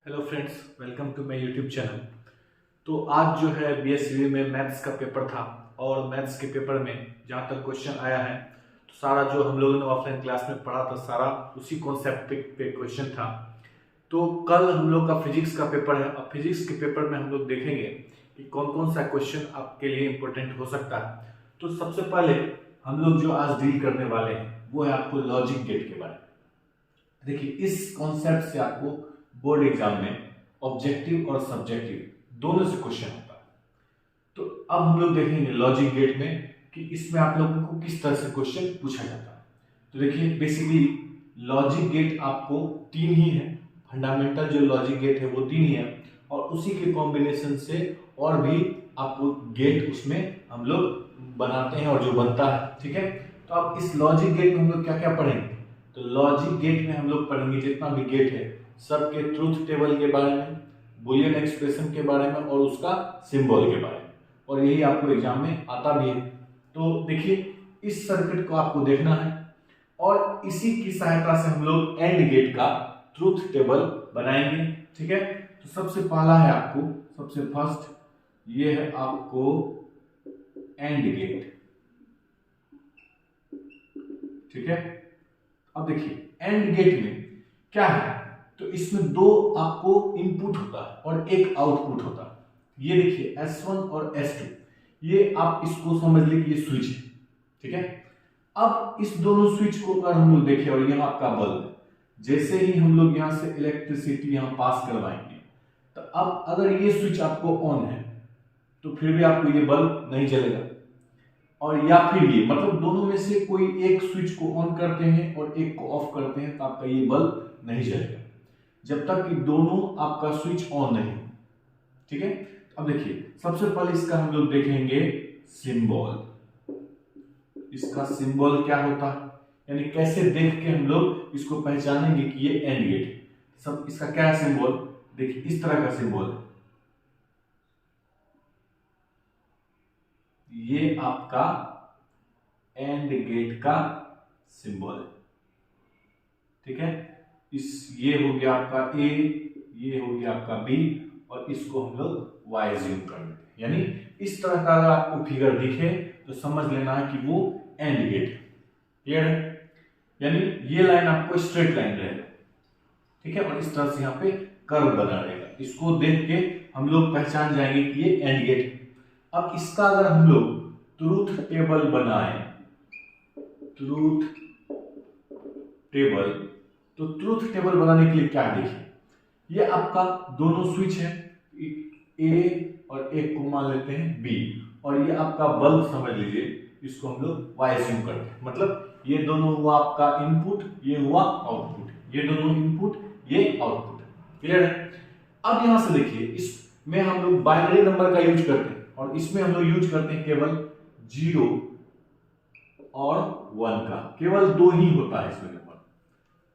Hello friends, welcome to my YouTube channel. तो आज जो है बीएससी में मैथ्स का पेपर था और मैथ्स के पेपर में जहाँ तक क्वेश्चन आया है तो सारा जो हम लोगों ने ऑफलाइन क्लास में पढ़ा था सारा उसी कॉन्सेप्ट पे क्वेश्चन था। तो कल हम लोग का फिजिक्स का पेपर है। अब फिजिक्स के पेपर में हम लोग देखेंगे कि कौन कौन सा क्वेश्चन आपके लिए इम्पोर्टेंट हो सकता है। तो सबसे पहले हम लोग जो आज डील करने वाले हैं वो है आपको लॉजिक गेट के बारे में। देखिए, इस कॉन्सेप्ट से आपको बोर्ड एग्जाम में ऑब्जेक्टिव और सब्जेक्टिव दोनों से क्वेश्चन होता है। तो अब हम लोग देखेंगे लॉजिक गेट में कि इसमें आप लोगों को किस तरह से क्वेश्चन पूछा जाता है। तो देखिए, बेसिकली लॉजिक गेट आपको तीन ही है। फंडामेंटल जो लॉजिक गेट है वो तीन ही है और उसी के कॉम्बिनेशन से और भी आपको गेट उसमें हम लोग बनाते हैं और जो बनता है, ठीक है। तो अब इस लॉजिक गेट में हम लोग क्या क्या पढ़ेंगे। तो लॉजिक गेट में हम लोग पढ़ेंगे जितना भी गेट है सबके ट्रूथ टेबल के बारे में, बुलियन एक्सप्रेशन के बारे में और उसका सिंबल के बारे में, और यही आपको एग्जाम में आता भी है। तो देखिए, इस सर्किट को आपको देखना है और इसी की सहायता से हम लोग एंड गेट का ट्रूथ टेबल बनाएंगे, ठीक है। तो सबसे पहला है आपको, सबसे फर्स्ट ये है आपको एंड गेट, ठीक है। अब देखिए, एंड गेट में क्या है, तो इसमें दो आपको इनपुट होता है और एक आउटपुट होता है। ये देखिए S1 और S2, ये आप इसको समझ लीजिए कि ये स्विच है, ठीक है। अब इस दोनों स्विच को अगर हम लोग देखें और यहाँ आपका बल्ब है, जैसे ही हम लोग यहाँ से इलेक्ट्रिसिटी यहाँ पास करवाएंगे तो अब अगर ये स्विच आपको ऑन है तो फिर भी आपको ये बल्ब नहीं जलेगा, और या फिर ये मतलब दोनों में से कोई एक स्विच को ऑन करते हैं और एक को ऑफ करते हैं तो आपका ये बल्ब नहीं जलेगा जब तक कि दोनों आपका स्विच ऑन नहीं, ठीक है। अब देखिए, सबसे पहले इसका हम लोग देखेंगे सिंबल। इसका सिंबल क्या होता है, यानी कैसे देख के हम लोग इसको पहचानेंगे कि ये एंड गेट है। सब इसका क्या है सिंबल, देखिए इस तरह का सिंबल है, ये आपका एंड गेट का सिंबल है, ठीक है। ये हो गया आपका ए, ये हो गया आपका बी और इसको हम लोग वाई ज्यूम कर देते हैं। यानी इस तरह का अगर आपको फिगर दिखे तो समझ लेना है कि वो एंड गेट है, क्लियर है। यानी ये लाइन आपको स्ट्रेट लाइन रहेगा, ठीक है, और इस तरह से यहाँ पे कर्व बना रहेगा। इसको देख के हम लोग पहचान जाएंगे कि ये एंड गेट है। अब इसका अगर हम लोग ट्रूथ टेबल बनाए, ट्रूथ टेबल, तो ट्रूथ टेबल बनाने के लिए क्या देखिए, ये आपका दोनों स्विच है, ए और एक को मान लेते हैं बी, और ये आपका बल्ब समझ लीजिए, इसको हम लोग वाई ज्यूम करते हैं। मतलब ये दोनों हुआ आपका इनपुट, ये हुआ आउटपुट, ये दोनों इनपुट, ये आउटपुट, क्लियर है। अब यहां से देखिए, इसमें हम लोग बाइनरी नंबर का यूज करते हैं और इसमें हम लोग यूज करते हैं केवल 0 और 1 का, केवल दो ही होता है इसमें नंबर,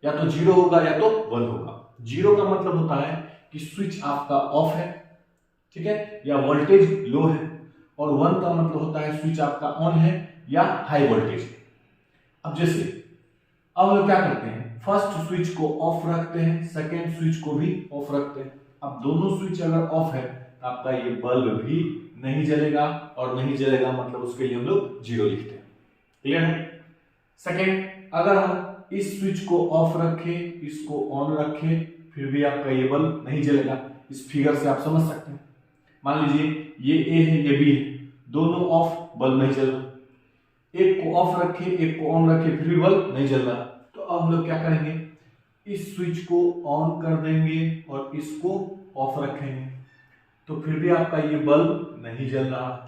या तो 0 होगा या तो 1 होगा। 0 का मतलब होता है कि स्विच आपका ऑफ है, ठीक है, या वोल्टेज लो है, और 1 का मतलब होता है स्विच आपका ऑन है या हाई वोल्टेज है। अब जैसे अब हम लोग क्या करते हैं, फर्स्ट स्विच को ऑफ रखते हैं, सेकेंड स्विच को भी ऑफ रखते हैं। अब दोनों स्विच अगर ऑफ है तो आपका ये बल्ब भी नहीं जलेगा, और नहीं जलेगा मतलब उसके लिए हम लोग 0 लिखते हैं, क्लियर है। सेकेंड, अगर हम इस स्विच को ऑफ रखें, इसको ऑन रखें, फिर भी आपका ये बल्ब नहीं जलेगा। इस फिगर से आप समझ सकते हैं। मान लीजिए ये ए है, ये बी है, दोनों ऑफ, बल्ब नहीं जल रहा। एक को ऑफ रखें, एक को ऑन रखें, फिर भी बल्ब नहीं जल रहा। तो अब हम लोग क्या करेंगे, इस स्विच को ऑन कर देंगे और इसको ऑफ रखेंगे, तो फिर भी आपका ये बल्ब नहीं जल रहा।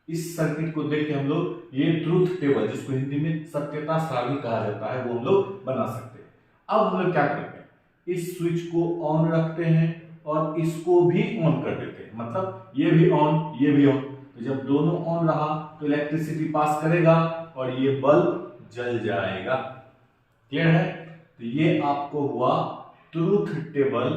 इस सर्किट को देख के हम लोग ये ट्रूथ टेबल, जिसको हिंदी में सत्यता सारणी कहा जाता है, वो हम लोग बना सकते हैं। अब हम लोग क्या करेंगे, इस स्विच को ऑन रखते हैं और इसको भी ऑन कर देते हैं, मतलब ये भी ऑन, ये भी ऑन। तो जब दोनों ऑन रहा तो इलेक्ट्रिसिटी पास करेगा और ये बल्ब जल जाएगा, क्लियर है। तो ये आपको हुआ ट्रूथ टेबल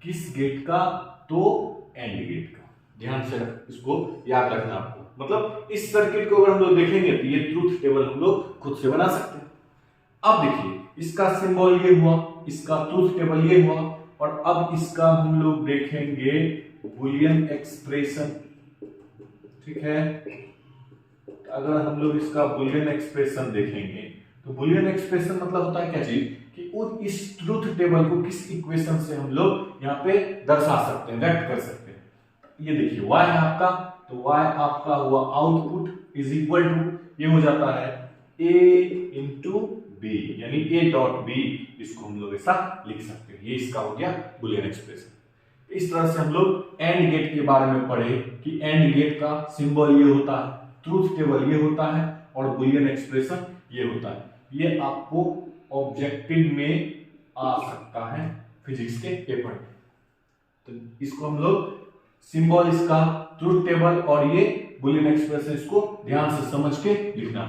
किस गेट का, तो एंड गेट का। ध्यान से इसको याद रखना आपको, मतलब इस सर्किट को अगर हम लोग देखेंगे तो ये ट्रूथ टेबल हम लोग खुद से बना सकते हैं। अब देखिए, इसका सिंबल ये हुआ, इसका ट्रूथ टेबल ये हुआ, और अब इसका हम लोग देखेंगे बुलियन एक्सप्रेशन। ठीक है, अगर हम लोग इसका बुलियन एक्सप्रेशन देखेंगे तो बुलियन एक्सप्रेशन मतलब होता है क्या चीज कि इस ट्रूथ टेबल को किस इक्वेशन से हम लोग यहाँ पे दर्शा सकते हैं, व्यक्त कर सकते हैं। ये देखिए y है आपका, तो y आपका हुआ आउटपुट इज इक्वल टू, ये हो जाता है a इंटू बी, यानी a डॉट बी, इसको हम लोग ऐसा लिख सकते हैं। ये इसका हो गया बुलियन एक्सप्रेशन। इस तरह से हम लोग एंड गेट के बारे में पढ़े कि एंड गेट का सिंबल ये होता है, ट्रूथ टेबल ये होता है और बुलियन एक्सप्रेशन ये होता है। ये आपको ऑब्जेक्टिव में आ सकता है फिजिक्स के पेपर में। तो इसको हम लोग सिंबल इसका, ट्रूथ टेबल और ये बुलियन एक्सप्रेशन, इसको ध्यान से समझ के लिखना।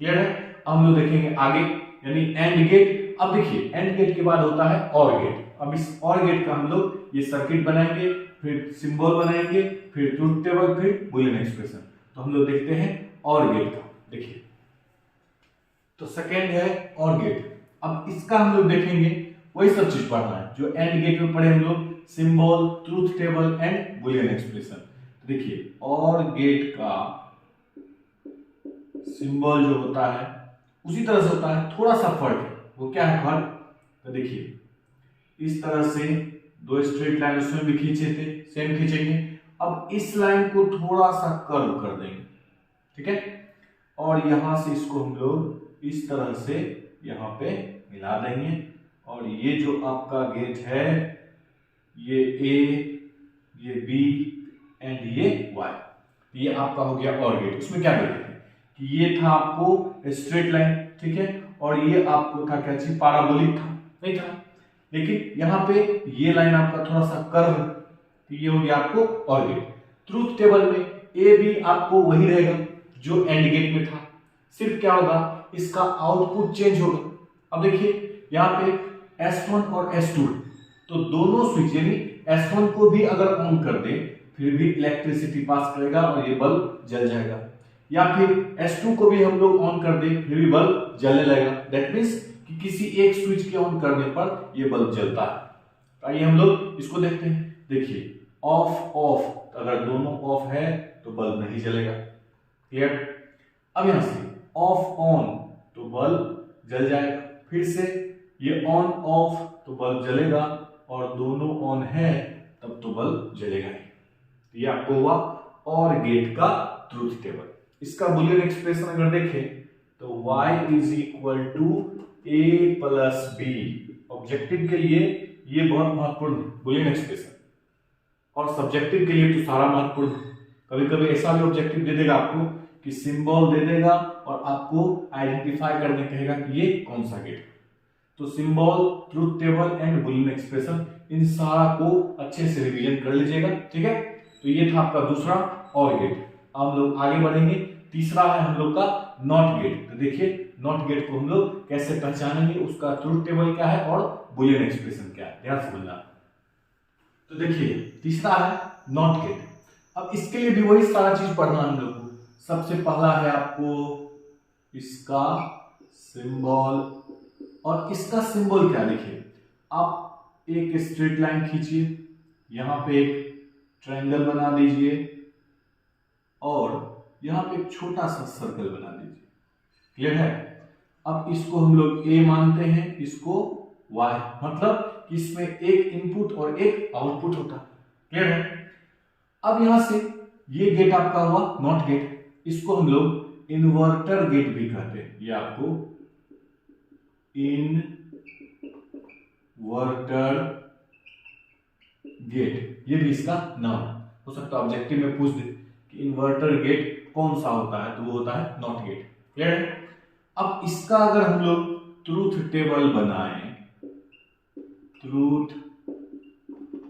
क्लियर है? अब हम लोग देखेंगे आगे, यानी एंड गेट। अब देखिए एंड गेट के बाद होता है और गेट। अब इस और गेट का हम लोग ये सर्किट बनाएंगे, फिर सिंबल बनाएंगे, फिर ट्रूथ टेबल, फिर बुलियन एक्सप्रेशन। तो हम लोग देखते हैं और गेट का। देखिए तो सेकेंड है और गेट। अब इसका हम लोग देखेंगे, वही सब चीज पढ़ना है जो एंड गेट में पढ़े हम लोग, symbol, truth table and boolean expression. तो देखिए और गेट का सिंबल जो होता है उसी तरह से होता है, थोड़ा सा फर्क है। वो क्या है फर्क? तो देखिए इस तरह से दो स्ट्रेट लाइन उसमें भी खींचे थे, सेम खींचेंगे। अब इस लाइन को थोड़ा सा कर्व कर देंगे, ठीक है, और यहां से इसको हम लोग इस तरह से यहां पे मिला देंगे। और ये जो आपका गेट है, ये ए, ये बी एंड ये वाई, ये आपका हो गया और गेट। उसमें क्या देखते हैं कि ये था आपको स्ट्रेट लाइन, ठीक है, और ये आपको था क्या चीज, पैराबोलिक था, नहीं था। लेकिन यहाँ पे ये लाइन आपका थोड़ा सा कर्व, तो ये हो गया आपको और गेट। ट्रूथ टेबल में ए बी आपको वही रहेगा जो एंड गेट में था, सिर्फ क्या होगा, इसका आउटपुट चेंज होगा। अब देखिए यहाँ पे S1 और S2, तो दोनों स्विच यानी S1 को भी अगर ऑन कर दे फिर भी इलेक्ट्रिसिटी पास करेगा और ये बल्ब जल जाएगा, या फिर S2 को भी हम लोग ऑन कर दे फिर भी बल्ब जलने लगेगा। दैट मींस कि किसी एक स्विच के ऑन करने पर ये बल्ब जलता है। आइए हम लोग इसको देखते हैं। देखिए ऑफ ऑफ, अगर दोनों ऑफ है तो बल्ब नहीं जलेगा। क्लियर? अब यहां से ऑफ ऑन तो बल्ब जल जाएगा, फिर से ये ऑन ऑफ तो बल्ब जलेगा, और दोनों ऑन है तब तो बल्ब जलेगा ही। ये आपको हुआ और गेट का ट्रूथ टेबल। इसका बुलियन एक्सप्रेशन अगर देखें तो y is equal to a plus B. Objective के लिए ये बहुत महत्वपूर्ण है बुलियन एक्सप्रेशन, और सब्जेक्टिव के लिए तो सारा महत्वपूर्ण है। कभी कभी ऐसा भी ऑब्जेक्टिव दे देगा आपको कि सिंबल दे देगा और आपको आइडेंटिफाई करने कहेगा कि ये कौन सा गेट है। तो symbol, truth table and boolean expression, इन सारा को अच्छे से रिवीजन कर लीजिएगा, ठीक है। तो ये था आपका दूसरा और गेट। अब हम लोग आगे बढ़ेंगे, तीसरा है हम लोग का नॉट गेट। तो देखिए नॉट गेट को हम लोग कैसे पहचानेंगे, उसका ट्रूथ टेबल क्या है और बुलियन एक्सप्रेशन क्या है, ध्यान से समझना। तो देखिए तीसरा है नॉट गेट। अब इसके लिए भी वही सारा चीज पढ़ना हम लोग को। सबसे पहला है आपको इसका सिंबल, और इसका सिंबल क्या, देखिए आप एक स्ट्रेट लाइन खींचिए, यहां पे एक ट्रायंगल बना दीजिए और यहां पे एक छोटा सा सर्कल बना दीजिए। क्लियर है? अब इसको हम लोग ए मानते हैं, इसको वाई, मतलब कि इसमें एक इनपुट और एक आउटपुट होता है। क्लियर है? अब यहां से ये गेट आपका हुआ नॉट गेट, इसको हम लोग इन्वर्टर गेट भी कहते हैं। ये आपको इनवर्टर गेट, ये भी इसका नाम है। हो सकता है ऑब्जेक्टिव में पूछ दे कि इन्वर्टर गेट कौन सा होता है, तो वो होता है नॉट गेट। क्लियर है? अब इसका अगर हम लोग ट्रूथ टेबल बनाएं, ट्रूथ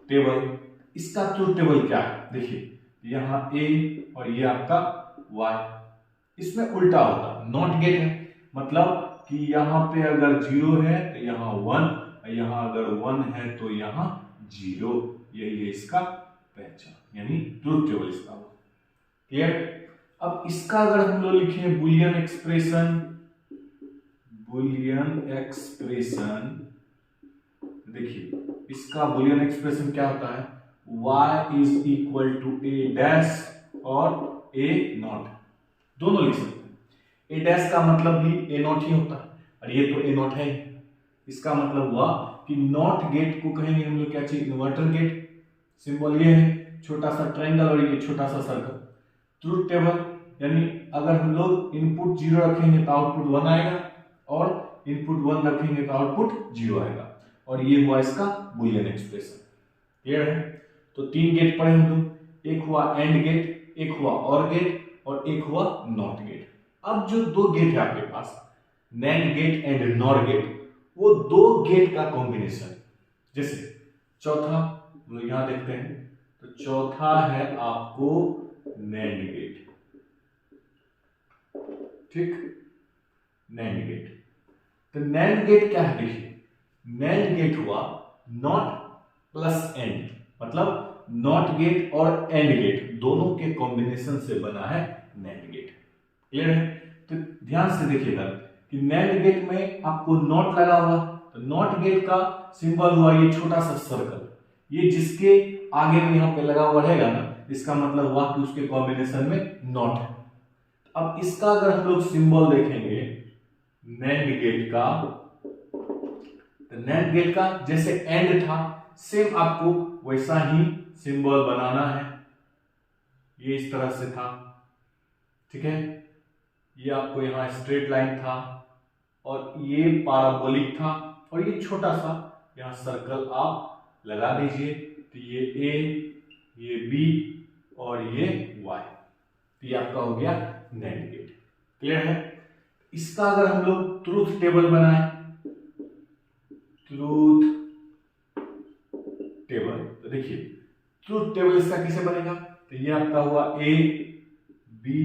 टेबल, इसका ट्रूथ टेबल क्या है, देखिए यहां ए और ये आपका वाई, इसमें उल्टा होता है। नॉट गेट है मतलब कि यहां पे अगर 0 है तो यहां 1, यहां अगर 1 है तो यहां 0। यही है इसका पहचान, यानी ट्रूथ टेबल इसका हुआ। क्लियर? अब इसका अगर हम लोग लिखें बुलियन एक्सप्रेशन, बुलियन एक्सप्रेशन, देखिए इसका बूलियन एक्सप्रेशन क्या होता है, y is equal to A dash और ए नॉट, दोनों लिख सकते हैं। ए डैश का मतलब भी ए नॉट ही होता है और ये तो ए नॉट है ही। इसका मतलब हुआ कि नॉट गेट को कहेंगे हम लोग क्या चाहिए, इन्वर्टर गेट। सिंबल ये है छोटा सा ट्रायंगल और ये छोटा सा सर्कल। ट्रूथ टेबल यानी अगर हम लोग इनपुट 0 रखेंगे तो आउटपुट 1 आएगा और इनपुट 1 रखेंगे तो आउटपुट 0 आएगा, और ये हुआ इसका बूलियन एक्सप्रेशन। क्लियर है? तो 3 गेट पढ़े हम लोग, एक हुआ एंड गेट, एक हुआ और गेट और एक हुआ नॉट गेट। अब जो 2 गेट है आपके पास, NAND gate and NOR gate, वो 2 गेट का कॉम्बिनेशन। जैसे चौथा हम लोग यहां देखते हैं, तो चौथा है आपको नैंड गेट, ठीक, नैंड गेट। तो नैंड गेट क्या है, देखिए नैंड गेट हुआ नॉट प्लस एंड, मतलब नॉट गेट और एंड गेट दोनों के कॉम्बिनेशन से बना है नैंड गेट। क्लियर है? तो ध्यान से देखिएगा कि नैंड गेट में आपको नॉट लगा हुआ, तो नॉट गेट का सिंबल हुआ ये छोटा सा सर्कल, ये जिसके आगे में यहाँ पे लगा हुआ रहेगा ना, इसका मतलब हुआ कि उसके कॉम्बिनेशन में नॉट है। अब इसका अगर हम लोग सिंबल देखेंगे नैंड गेट का, तो नैंड गेट का जैसे एंड था सेम आपको वैसा ही सिंबल बनाना है। ये इस तरह से था, ठीक है, ये आपको यहाँ स्ट्रेट लाइन था और ये पैराबोलिक था और ये छोटा सा यहाँ सर्कल आप लगा दीजिए, तो ये ए, ये बी और ये वाई, तो ये आपका हो गया नैंड गेट। क्लियर है? इसका अगर हम लोग ट्रूथ टेबल बनाए, ट्रूथ टेबल, तो देखिए ट्रूथ टेबल इसका कैसे बनेगा, तो ये आपका हुआ ए बी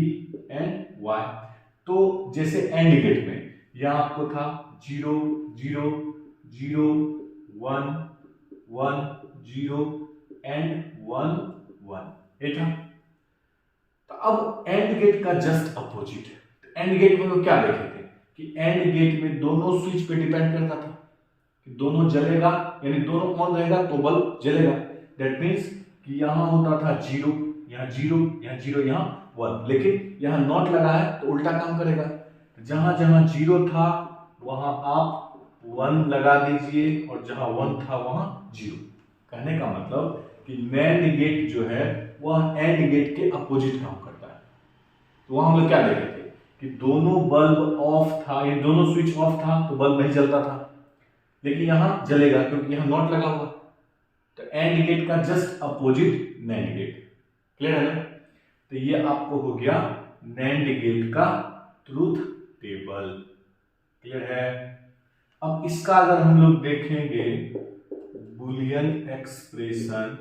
एंड वाई। तो जैसे एंड गेट में यहां आपको था 0 0 0 1 1 0 एंड 1 1, ये था। तो अब एंड गेट का जस्ट अपोजिट है। एंड गेट में लोग क्या देखे थे कि एंड गेट में दोनों स्विच पे डिपेंड करता था कि दोनों जलेगा, यानी दोनों ऑन रहेगा तो बल्ब जलेगा। दैट मीन्स कि यहां होता था 0, यहाँ 0, यहाँ 0, यहाँ 1, लेकिन यहाँ नॉट लगा है तो उल्टा काम करेगा। जहां जहां 0 था वहां आप 1 लगा दीजिए और जहां 1 था वहां 0। कहने का मतलब कि नैंड गेट जो है वह एंड गेट के अपोजिट काम करता है। तो वहां हम लोग क्या देख रहे थे कि दोनों बल्ब ऑफ था, ये दोनों स्विच ऑफ था तो बल्ब नहीं जलता था, लेकिन यहां जलेगा क्योंकि यहां नॉट लगा हुआ। तो एंड गेट का just opposite NAND gate. Clear है ना? तो ये आपको हो गया नैंड गेट का ट्रूथ टेबल। क्लियर है? अब इसका अगर हम लोग देखेंगे बूलियन एक्सप्रेशन,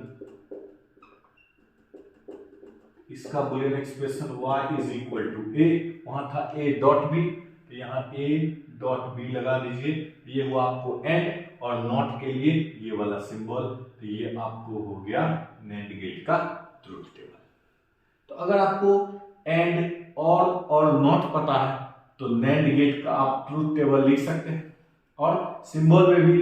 इसका boolean expression y is equal to A, वहां था a डॉट बी, तो यहाँ a डॉट बी लगा दीजिए, ये हुआ आपको एंड और नॉट के लिए ये वाला सिंबल, तो ये आपको हो गया नैंड गेट का ट्रूथ टेबल। तो अगर आपको एंड और नॉट पता है तो नैंड गेट का आप ट्रूथ टेबल लिख सकते हैं, और सिंबल में भी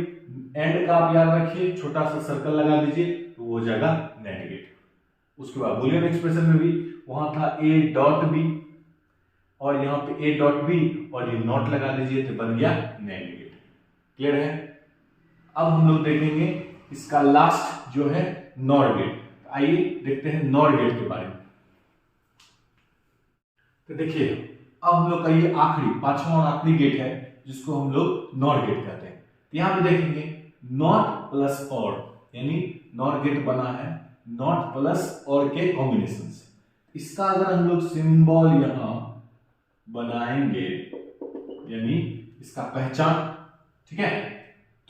एंड का आप याद रखिए, छोटा सा सर्कल लगा दीजिए तो वो हो जाएगा नैंड गेट। उसके बाद बूलियन एक्सप्रेशन में भी वहां था a डॉट बी और यहाँ पे a डॉट बी और ये नॉट लगा दीजिए तो बन गया नैंड गेट। क्लियर है? अब हम लोग देखेंगे इसका लास्ट जो है नॉर गेट। आइए देखते हैं नॉर गेट के बारे में। तो देखिए अब हम लोग का ये आखिरी 5वां और आखिरी गेट है जिसको हम लोग नॉर गेट कहते हैं। तो यहाँ पे देखेंगे नॉट प्लस और, यानी नॉर गेट बना है नॉट प्लस और के कॉम्बिनेशन से। इसका अगर हम लोग सिंबल यहां बनाएंगे, यानी इसका पहचान, ठीक है,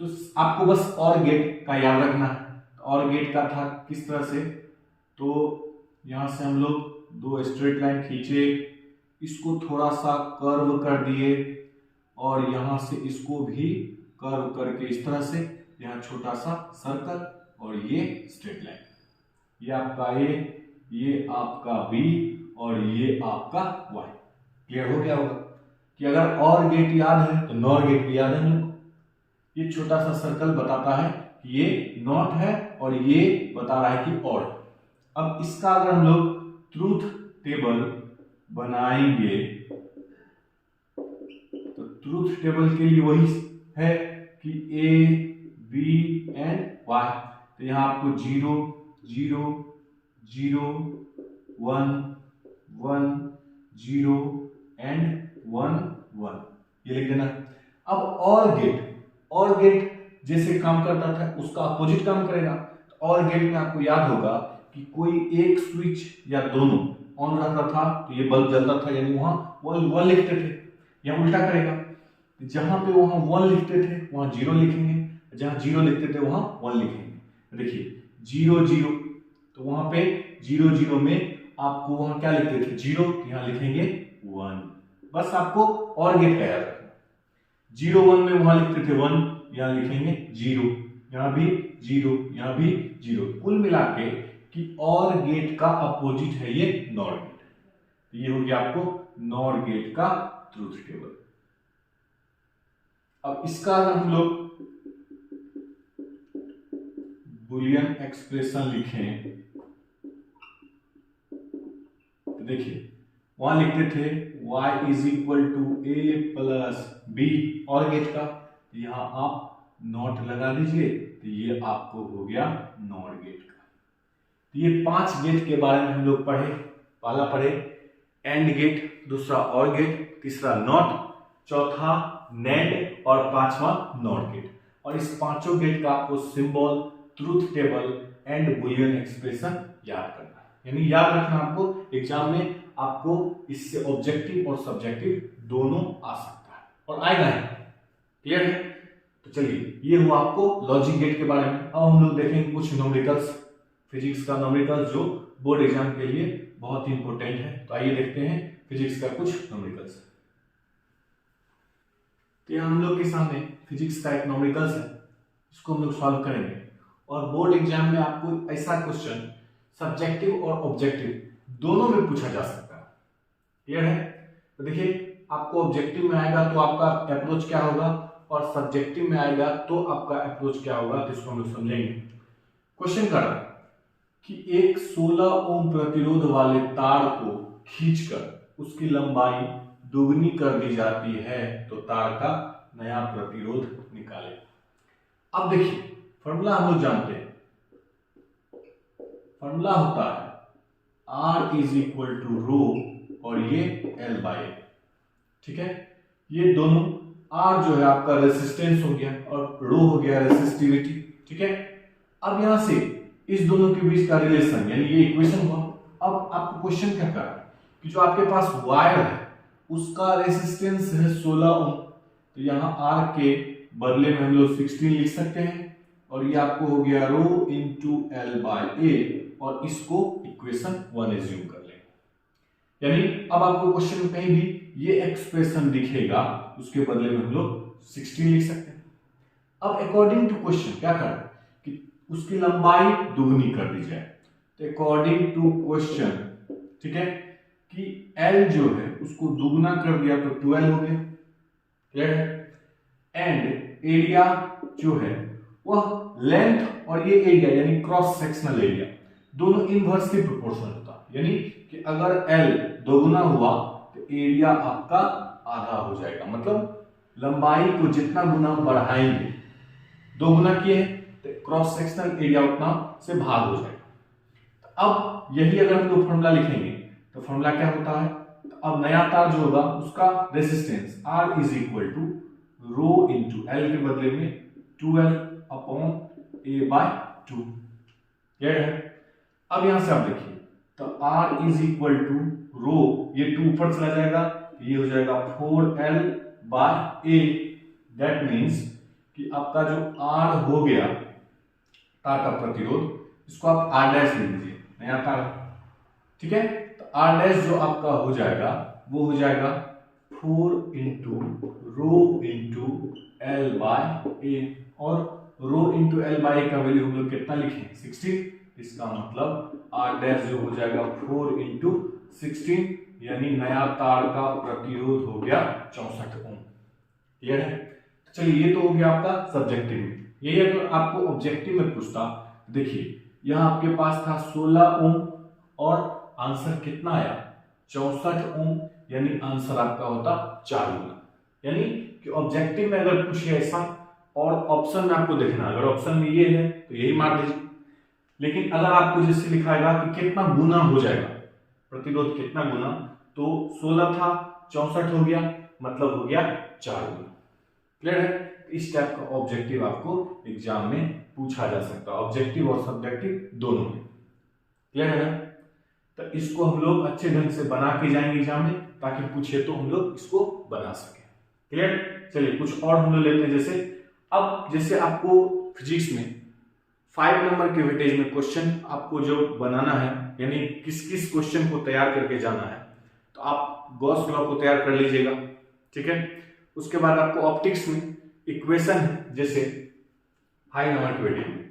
तो आपको बस और गेट का याद रखना है। और गेट का था किस तरह से, तो यहां से हम लोग 2 स्ट्रेट लाइन खींचे, इसको थोड़ा सा कर्व कर दिए और यहां से इसको भी कर्व करके इस तरह से, यहाँ छोटा सा सर्कल और ये स्ट्रेट लाइन, ये आपका A, ये आपका B और ये आपका Y। क्लियर हो गया होगा कि अगर और गेट याद है तो नॉर गेट भी याद है हमको। ये छोटा सा सर्कल बताता है ये नॉट है और ये बता रहा है कि और। अब इसका अगर हम लोग ट्रूथ टेबल बनाएंगे तो ट्रूथ टेबल के लिए वही है कि ए बी एंड वाई। तो यहां आपको 0 0 0 1 1 0 एंड 1 1 ये लिख देना। अब और गेट जैसे काम करता था उसका अपोजिट काम करेगा। और गेट में आपको याद होगा कि कोई एक स्विच या दोनों ऑन रहता था तो ये बल्ब जलता था, यानी वहां 1 लिखते थे। या उल्टा करेगा, जहां पे वहां 1 लिखते थे वहां 0 लिखेंगे, जहां 0 लिखते थे वहां 1 लिखेंगे। देखिए 0 0 तो वहां पे 0 0 में आपको वहां क्या लिखते थे 0, यहां लिखेंगे 1। बस आपको और गेट का याद रखना। 0 1 में वहां लिखते थे 1, यहां लिखेंगे 0, यहां भी 0, यहां भी 0। कुल मिला के कि और गेट का अपोजिट है ये नॉर गेट। ये हो गया आपको नॉर गेट का ट्रूथ टेबल। अब इसका अगर हम लोग बुलियन एक्सप्रेशन लिखें तो देखिए वहां लिखते थे y is equal to a plus B और गेट का, यहां आप नॉट लगा दीजिए तो ये आपको हो गया नॉर गेट का। तो ये 5 गेट के बारे में हम लोग पढ़े। पहला पढ़े एंड गेट, दूसरा और गेट, तीसरा नॉट, चौथा नेंड और पांचवा नॉट गेट। और इस पांचों गेट का आपको symbol, truth table and boolean expression याद करना है। यानी याद रखना आपको, एग्जाम में आपको इससे ऑब्जेक्टिव और सब्जेक्टिव दोनों आ सकता है और आएगा है। क्लियर है? तो चलिए ये हुआ आपको लॉजिक गेट के बारे में। अब हम लोग देखेंगे कुछ न्यूमेरिकल्स, फिजिक्स का न्यूमेरिकल्स जो बोर्ड एग्जाम के लिए बहुत ही इंपॉर्टेंट है। तो आइए देखते हैं फिजिक्स का कुछ न्यूमेरिकल्स। तो यहाँ हम लोग के सामने फिजिक्स का एक न्यूमेरिकल्स है, इसको हम लोग सॉल्व करेंगे। और बोर्ड एग्जाम में आपको ऐसा क्वेश्चन सब्जेक्टिव और ऑब्जेक्टिव दोनों में पूछा जा सकता है। क्लियर है? तो देखिए आपको ऑब्जेक्टिव में आएगा तो आपका अप्रोच क्या होगा और सब्जेक्टिव में आएगा तो आपका अप्रोच क्या होगा, तो इसको हम लोग समझेंगे। क्वेश्चन कर रहा है कि एक 16 ओम प्रतिरोध वाले तार को खींचकर उसकी लंबाई दोगुनी कर दी जाती है तो तार का नया प्रतिरोध निकालें। अब देखिए फॉर्मूला हम लोग जानते हैं, फॉर्मूला होता है R इज इक्वल टू रो और ये L बाई। ठीक है, ये दोनों R जो है आपका रेसिस्टेंस हो गया और रो हो गया रेसिस्टिविटी। ठीक है, अब यहां से इस दोनों के बीच का रिलेशन यानी ये इक्वेशन हुआ। अब आपको क्वेश्चन क्या कर रहा है कि जो आपके पास वायर है उसका रेसिस्टेंस है 16 ओम, तो यहां R के बदले में हम लोग 16 लिख सकते हैं और ये आपको हो गया रो इंटू L बाई ए और इसको इक्वेशन 1 एज्यूम कर लेंगे। यानी अब आपको क्वेश्चन में कहीं भी ये एक्सप्रेशन दिखेगा उसके बदले में हम लोग 16 लिख सकते हैं। अब अकॉर्डिंग टू क्वेश्चन क्या करना कि उसकी लंबाई दुगनी कर दी जाए। तो अकॉर्डिंग टू क्वेश्चन, ठीक है, कि L जो है उसको दुगना कर दिया तो 12 हो गया। क्लियर है? एंड एरिया जो है वह लेंथ और ये एरिया यानी क्रॉस सेक्शनल एरिया दोनों इनवर्सली प्रोपोर्शनल होता है। यानी कि अगर L दोगुना हुआ तो एरिया आपका आधा हो जाएगा। मतलब लंबाई को जितना गुना बढ़ाएंगे, दो गुना किए तो क्रॉस सेक्शनल एरिया उतना से भाग हो जाएगा। तो अब यही अगर हम लोग फॉर्मूला लिखेंगे तो फॉर्मूला क्या होता है, तो अब नया तार जो होगा उसका resistance R is equal to rho into L के बदले में 12 अपॉन A बाय 2। क्लियर है? अब यहां से आप देखिए तो R इज इक्वल टू रो, ये 2 ऊपर चला जाएगा, ये हो जाएगा 4L bye A। That means कि आपका जो R हो गया तार का प्रतिरोध, इसको आप R डैश लिख दीजिए, नया तार। ठीक है, तो R डैश जो आपका हो जाएगा वो हो जाएगा 4 into rho into L by A। और rho into L by A का वैल्यू हम लोग कितना लिखें 16। इसका मतलब R डैश जो हो जाएगा 4 इंटू 16 यानी नया तार का प्रतिरोध हो गया 64 ओम। क्लियर है? चलिए ये तो हो गया आपका सब्जेक्टिव। यही अगर आपको ऑब्जेक्टिव में पूछता, देखिए यहाँ आपके पास था 16 ओम और आंसर कितना आया 64 ओम, यानी आंसर आपका होता 4 गुना। यानी कि ऑब्जेक्टिव में अगर पूछे ऐसा और ऑप्शन में आपको देखना, अगर ऑप्शन में ये है तो यही मार दीजिए, लेकिन अगर आपको जैसे लिखाएगा कि कितना गुना हो जाएगा प्रतिरोध कितना गुना, तो 16 था 64 हो गया, मतलब हो गया 4 गुना। क्लियर है? इस टाइप का ऑब्जेक्टिव आपको एग्जाम में पूछा जा सकता है, ऑब्जेक्टिव और सब्जेक्टिव दोनों में। क्लियर है ना? तो इसको हम लोग अच्छे ढंग से बना के जाएंगे एग्जाम में, ताकि पूछे तो हम लोग इसको बना सके। क्लियर? चलिए कुछ और हम लोग लेते हैं। जैसे आपको फिजिक्स में 5 नंबर के वेटेज में क्वेश्चन आपको जो बनाना है, यानी किस किस क्वेश्चन को तैयार करके जाना है, तो आप गॉस लॉ को तैयार कर लीजिएगा। ठीक है? उसके बाद आपको ऑप्टिक्स में इक्वेशन है, जैसे 5 नंबर के वेटेज में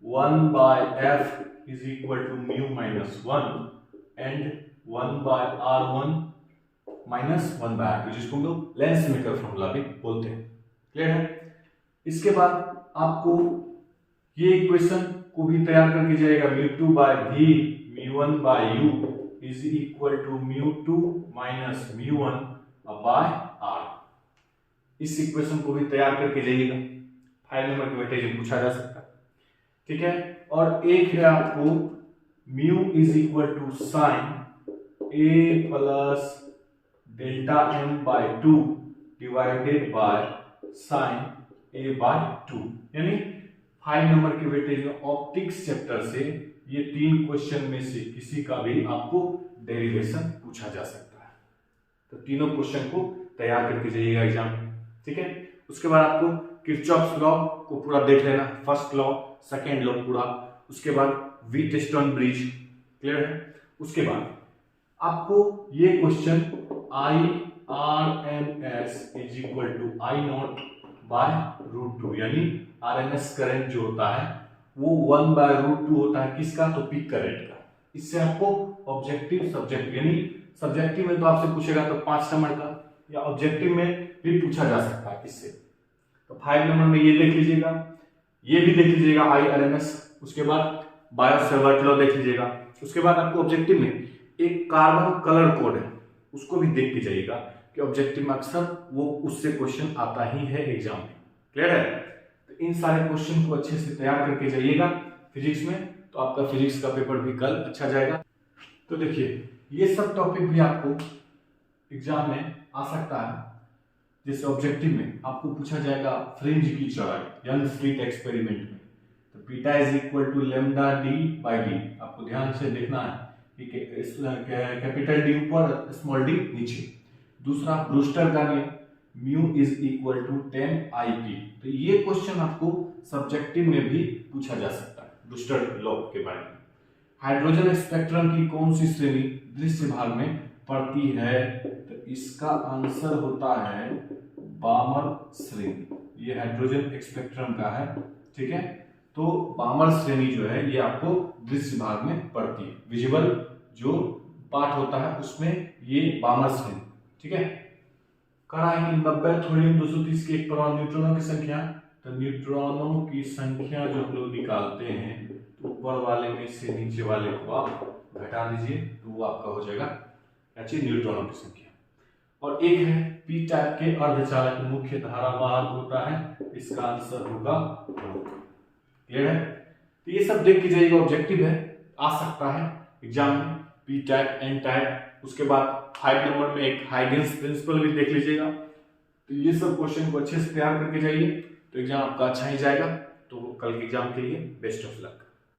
1/f is equal to mu minus 1 and 1/r1 minus 1/r2, जिसको हम लोग लेंस मेकर फॉर्मूला भी बोलते हैं। क्लियर है? इसके बाद आपको ये इक्वेशन को भी तैयार करके जाएगा, μ2/v μ1/u is equal to μ2 minus μ1/r। इस इक्वेशन को भी तैयार करके जाइएगा, 5 नंबर के वेटेज में पूछा जा सकता है। ठीक है? और एक है आपको mu is equal to sine a plus delta m/2 divided by sine a/2, यानी 5 नंबर के वेटेज में ऑप्टिक्स चैप्टर से ये 3 क्वेश्चन में से किसी का भी आपको डेरिवेशन पूछा जा सकता है। तो तीनों क्वेश्चन को तैयार करके जाइएगा एग्जाम में। ठीक है? उसके बाद आपको किरचॉफ्स लॉ को पूरा देख लेना, फर्स्ट लॉ सेकेंड लॉ पूरा, उसके बाद व्हीटस्टोन ब्रिज। क्लियर है? उसके बाद आपको ये question IRMS is equal to I0/√2, यानी RMS करंट जो होता है वो 1/√2 होता है, किसका? तो पीक करंट का। इससे आपको ऑब्जेक्टिव सब्जेक्टिव, यानी सब्जेक्टिव में तो आपसे पूछेगा तो 5 नंबर का, या ऑब्जेक्टिव में भी पूछा जा सकता है इससे। तो 5 नंबर में ये देख लीजिएगा, ये भी देख लीजिएगा IRMS। उसके बाद बायो-सेवर्ट लॉ देख लीजिएगा। उसके बाद आपको ऑब्जेक्टिव में एक कार्बन कलर कोड है, उसको भी देख के जाइएगा कि ऑब्जेक्टिव में अक्सर वो उससे क्वेश्चन आता ही है एग्जाम में। क्लियर है? तो इन सारे क्वेश्चन को अच्छे से तैयार करके जाइएगा फिजिक्स में, तो आपका फिजिक्स का पेपर भी कल अच्छा जाएगा। तो देखिए ये सब टॉपिक भी आपको एग्जाम में आ सकता है। जैसे ऑब्जेक्टिव में आपको पूछा जाएगा फ्रिंज की चौड़ाई, यंग स्लिट एक्सपेरिमेंट में, तो beta is equal to lambda d/d। आपको ध्यान से देखना है कि कैपिटल डी ऊपर स्मॉल डी नीचे। दूसरा ब्रूस्टर का नियम, mu is equal to 10 IP। तो ये क्वेश्चन आपको सब्जेक्टिव में भी पूछा जा सकता है ब्रूस्टर लॉ के बारे में। हाइड्रोजन स्पेक्ट्रम की कौन सी श्रेणी दृश्य भाग में पड़ती है? तो इसका आंसर होता है बामर श्रेणी। ये हाइड्रोजन स्पेक्ट्रम का है। ठीक है? तो बामर श्रेणी जो है ये आपको दृश्य भाग में पड़ती है, विजिबल जो पार्ट होता है उसमें ये बामर श्रेणी। ठीक है? कहा है कि 90 थोरियम 230 के एक परमाणु न्यूट्रॉनों की संख्या, तो न्यूट्रॉनों की संख्या जो हम लोग निकालते हैं तो ऊपर वाले में से नीचे वाले को आप घटा दीजिए, तो वो आपका हो जाएगा न्यूट्रॉनों की संख्या। और एक है पी टाइप के अर्धचालक मुख्य धारा वाहक होता है, इसका आंसर होगा। क्लियर है? तो ये सब देख के जाइएगा, ऑब्जेक्टिव है, आ सकता है एग्जाम में, पी टाइप एन टाइप। उसके बाद 5 नंबर में एक हाइगेंस प्रिंसिपल भी देख लीजिएगा। तो ये सब क्वेश्चन को अच्छे से तैयार करके जाइए, तो एग्जाम आपका अच्छा ही जाएगा। तो कल के एग्जाम के लिए बेस्ट ऑफ लक।